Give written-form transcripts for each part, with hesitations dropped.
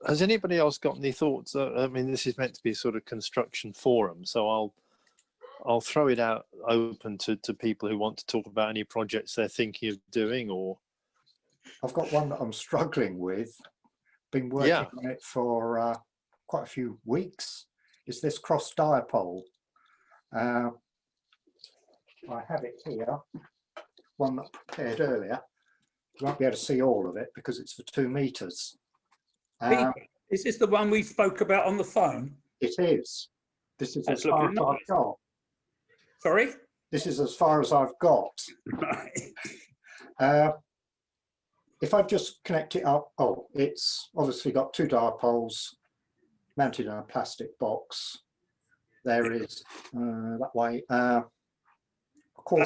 has anybody else got any thoughts? I mean, this is meant to be a sort of construction forum, so I'll throw it out open to people who want to talk about any projects they're thinking of doing. Or I've got one that I'm struggling with. Been working on it for quite a few weeks. Is this cross dipole? I have it here. One that I prepared earlier. You won't be able to see all of it because it's for 2 meters. Is this the one we spoke about on the phone? It is. This is as far as I've got. Sorry? This is as far as I've got. If I just connect it up, it's obviously got 2 dipoles mounted in a plastic box. There is that way.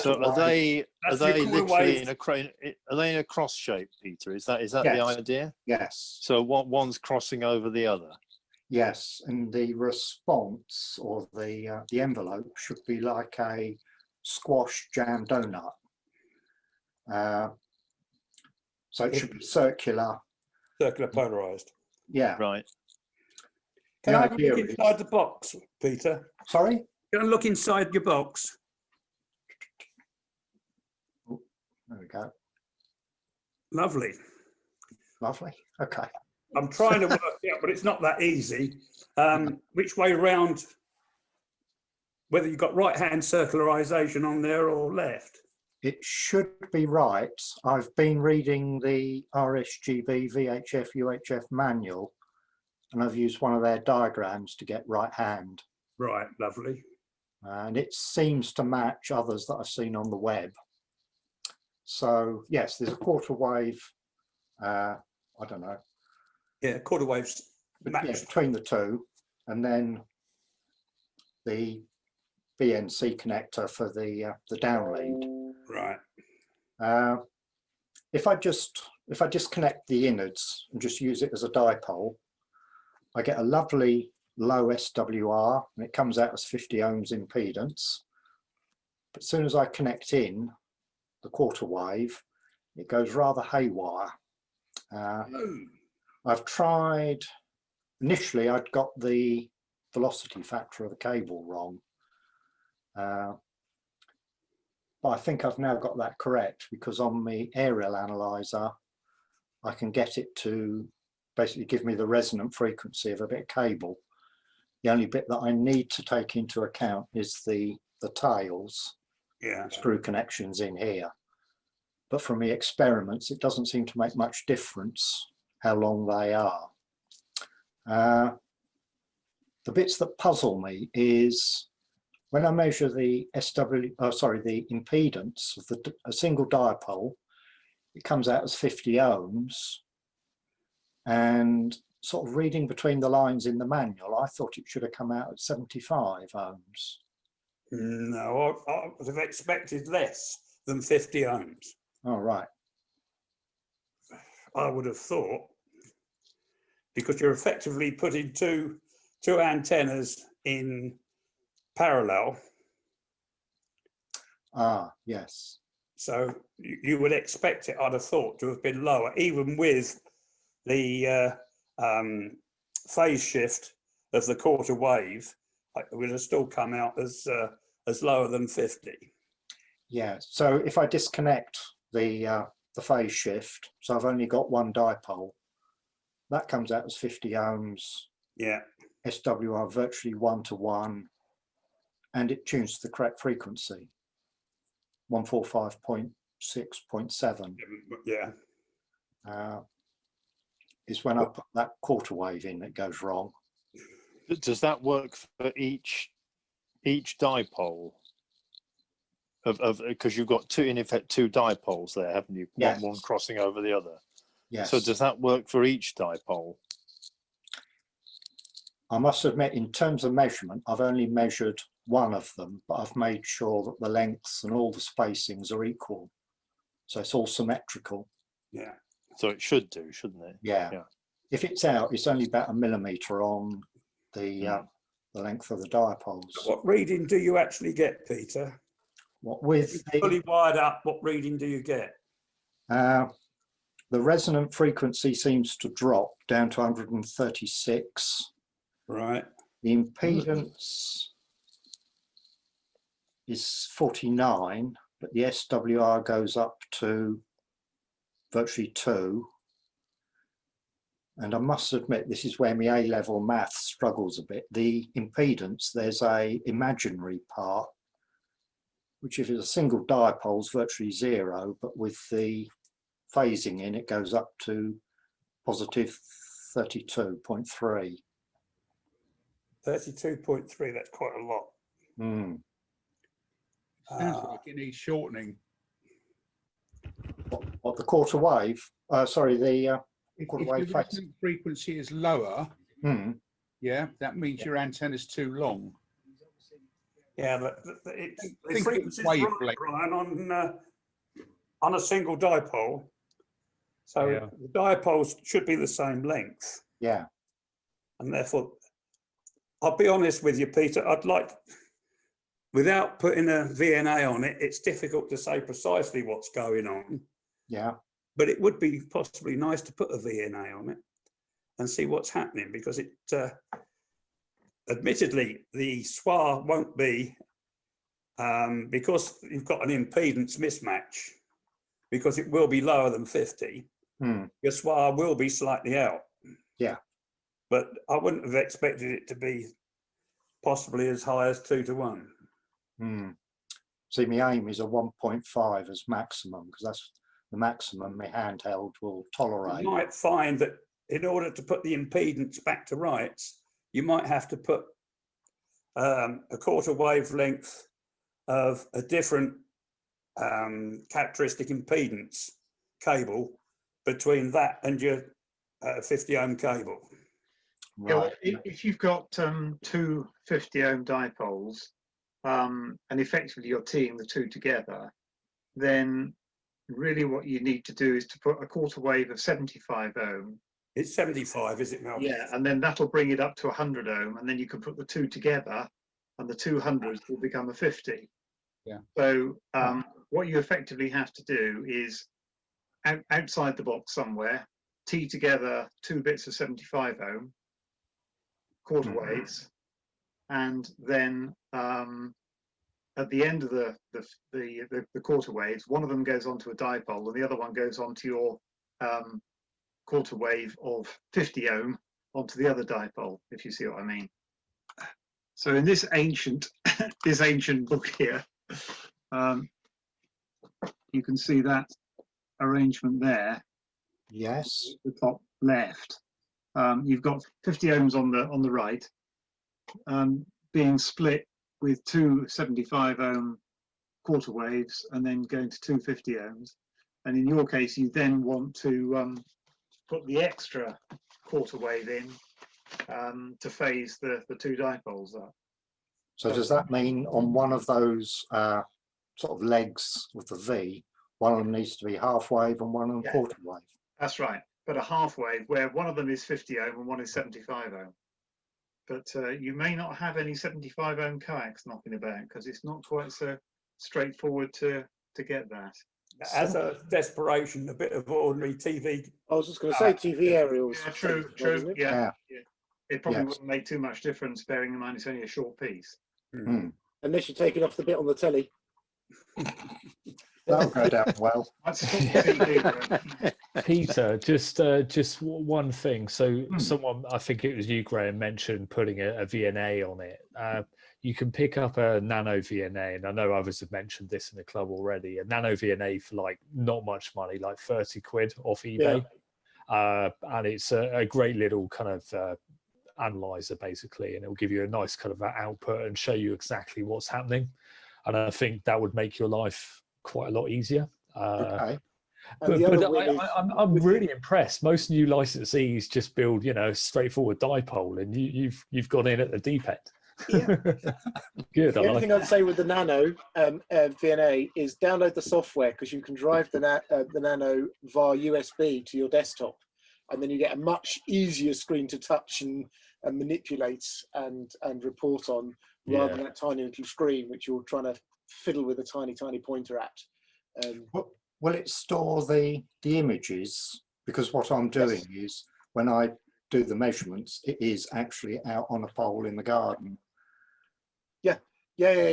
So are they literally in a crane? Are they in a cross shape, Peter? Is that the idea? Yes. So one's crossing over the other. Yes, and the response or the envelope should be like a squash jam donut. So it should be circular. Circular polarized. Yeah. Right. Can I look inside the box, Peter? Sorry? Can I look inside your box? Oh, there we go. Lovely. Lovely. Okay. I'm trying to work it out, but it's not that easy. Which way round, whether you've got right-hand circularization on there or left? It should be right. I've been reading the RSGB VHF UHF manual, and I've used one of their diagrams to get right hand. Right, lovely. And it seems to match others that I've seen on the web. So yes, there's a quarter wave, I don't know. Yeah, quarter waves match between the two, and then the BNC connector for the down lead. Right. If I disconnect the innards and just use it as a dipole, I get a lovely low SWR, and it comes out as 50 ohms impedance. But as soon as I connect in the quarter wave, it goes rather haywire. I've tried, initially I'd got the velocity factor of the cable wrong. But I think I've now got that correct, because on the aerial analyzer, I can get it to basically give me the resonant frequency of a bit of cable. The only bit that I need to take into account is the tails, screw connections in here. But from the experiments, it doesn't seem to make much difference how long they are. The bits that puzzle me is when I measure the the impedance of a single dipole, it comes out as 50 ohms. And sort of reading between the lines in the manual, I thought it should have come out at 75 ohms. No, I would have expected less than 50 ohms. Oh, right. I would have thought, because you're effectively putting two antennas in parallel. Ah, yes. So you would expect it, I'd have thought, to have been lower, even with the phase shift of the quarter wave. It would have still come out as lower than 50. Yeah. So if I disconnect the phase shift, so I've only got one dipole, that comes out as 50 ohms. Yeah. SWR virtually 1-to-1, and it tunes to the correct frequency, 145.6.7. Yeah. Is when I put that quarter wave in, it goes wrong. Does that work for each dipole? Because you've got in effect two dipoles there, haven't you? Yes. One crossing over the other. Yes. So does that work for each dipole? I must admit, in terms of measurement, I've only measured one of them, but I've made sure that the lengths and all the spacings are equal. So it's all symmetrical. Yeah. So it should do, shouldn't it? Yeah. If it's out, it's only about 1 millimeter on the length of the dipoles. What reading do you actually get, Peter? What with fully wired up, what reading do you get? The resonant frequency seems to drop down to 136. Right. The impedance is 49, but the SWR goes up to virtually 2. And I must admit, this is where my A-level maths struggles a bit. The impedance, there's a imaginary part, which if it's a single dipole is virtually 0, but with the phasing in, it goes up to positive 32.3. 32.3, that's quite a lot. Mm. Sounds like it needs shortening. What the quarter wave? Sorry, the If quarter your wave phase. resonant frequency is lower, Mm. yeah, that means your antenna's too long. Yeah, but the Think frequency is wavelength. right, Brian, on a single dipole. So the dipoles should be the same length. Yeah. And therefore, I'll be honest with you, Peter, I'd like, without putting a VNA on it, it's difficult to say precisely what's going on. Yeah. But it would be possibly nice to put a VNA on it and see what's happening, because it, admittedly, the SWR won't be, because you've got an impedance mismatch, because it will be lower than 50, your SWR will be slightly out. Yeah. But I wouldn't have expected it to be possibly as high as 2 to 1. See, my aim is a 1.5 as maximum, because that's the maximum my handheld will tolerate. You might find that in order to put the impedance back to rights, you might have to put a quarter wavelength of a different characteristic impedance cable between that and your 50 ohm cable. Right. Yeah, well, if you've got 2 50 ohm dipoles, and effectively you're teeing the two together, then really what you need to do is to put a quarter wave of 75 ohm. It's 75, is it, Mel? Yeah, and then that'll bring it up to 100 ohm, and then you can put the two together, and the 200s will become a 50. Yeah. So what you effectively have to do is outside the box somewhere, tee together 2 bits of 75 ohm quarter waves, and then at the end of the quarter waves, one of them goes onto a dipole and the other one goes onto your quarter wave of 50 ohm onto the other dipole, if you see what I mean. So in this ancient book here, you can see that arrangement there. Yes. The top left. You've got 50 ohms on the right, being split with 2 75 ohm quarter waves and then going to 2 50 ohms. And in your case, you then want to put the extra quarter wave in to phase the 2 dipoles up. So does that mean on one of those sort of legs with the V, one of them needs to be half wave and one of them quarter wave? That's right. But a half wave where one of them is 50 ohm and one is 75 ohm. But you may not have any 75 ohm coax knocking about because it's not quite so straightforward to get that. As a desperation, a bit of ordinary TV. I was just going to say TV aerials. Yeah, true. Yeah. It probably wouldn't make too much difference, bearing in mind it's only a short piece. Unless you take it off the bit on the telly. That'll go down well. Peter, just one thing. So someone, I think it was you, Graham, mentioned putting a VNA on it. You can pick up a nano VNA, and I know others have mentioned this in the club already. A nano VNA for like not much money, like 30 quid off eBay. And it's a great little kind of analyzer basically, and it'll give you a nice kind of output and show you exactly what's happening. And I think that would make your life quite a lot easier. Okay. But I'm really impressed. Most new licensees just build, straightforward dipole, and you've gone in at the deep end. Yeah. Good. The only thing I'd say with the Nano VNA is download the software, because you can drive the Nano via USB to your desktop, and then you get a much easier screen to touch and manipulate and report on, rather than that tiny little screen which you're trying to fiddle with a tiny pointer at. Will it store the images because what I'm doing is when I do the measurements, it is actually out on a pole in the garden. Yeah,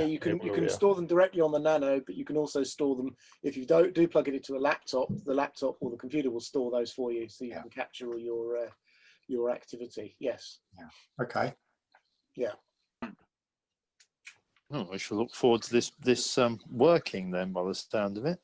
you can it will, you can store them directly on the Nano, but you can also store them if you do plug it into a laptop. The laptop or the computer will store those for you, so you can capture all your activity. Yes. Yeah. Okay. Yeah. Oh, I shall look forward to this working then, by the sound of it.